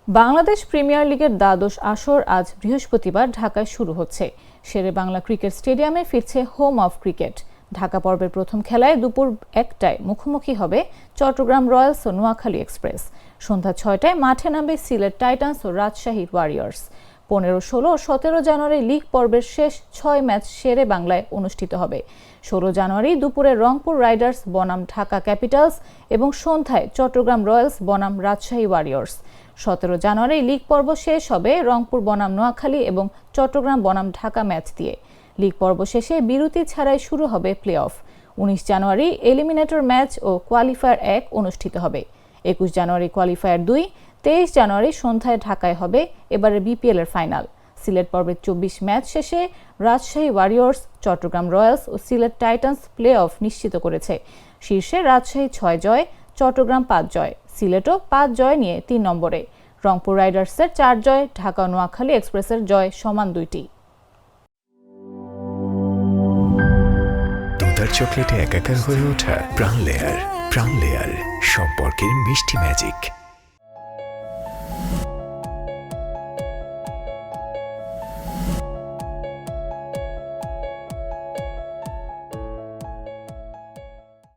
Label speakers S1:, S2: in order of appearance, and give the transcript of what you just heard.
S1: Bangladesh premier লিগের দ্বাদশ আসর আজ বৃহস্পতিবার ঢাকায় শুরু হচ্ছে। শেরেবাংলা ক্রিকেট স্টেডিয়ামে ফিরছে হোম অফ ক্রিকেট। ঢাকা পর্বের প্রথম খেলায় দুপুর 1টায় মুখোমুখি হবে চট্টগ্রাম রয়্যালস ও নোয়াখালী এক্সপ্রেস। সন্ধ্যা 6টায় মাঠে নামবে সিলেট টাইটান্স ও রাজশাহী ওয়ারিয়র্স। 15, 16 ও 17 জানুয়ারি লিগ পর্বের শেষ 6 ম্যাচ শেরেবাংলায় অনুষ্ঠিত হবে। 16 জানুয়ারি দুপুরে রংপুর রাইডার্স বনাম ঢাকা ক্যাপিটালস এবং সন্ধ্যায় চট্টগ্রাম রয়্যালস বনাম রাজশাহী ওয়ারিয়র্স। 17 জানুয়ারি লিগ পর্ব শেষ হবে রংপুর বনাম নোয়াখালী এবং চট্টগ্রাম বনাম ঢাকা ম্যাচ দিয়ে। লিগ পর্ব শেষে বিরতি ছাড়াই শুরু হবে play of. 19 January eliminator match O qualifier 1 অনুষ্ঠিত হবে। 21 জানুয়ারি কোয়ালিফায়ার 2, 23 জানুয়ারি সন্ধ্যায় ঢাকায় হবে এবারে বিপিএল এর ফাইনাল। সিলেট পর্বের 24 ম্যাচ শেষে Rajshahi Warriors, Chittagong Royals O Sylhet Titans play of নিশ্চিত করেছে। শীর্ষে রাজশাহী 6 জয়, চট্টগ্রাম 5 জয়, সিলেটও 5 জয় নিয়ে 3 নম্বরে। রংপুর রাইডার্সের 4 জয়, ঢাকা ও নোয়াখালী এক্সপ্রেসের জয় সমান 2টি।
S2: দুধার চকলেটে একাকার হয়ে ওঠা প্রাণ লেয়ার সম্পর্কের মিষ্টি ম্যাজিক।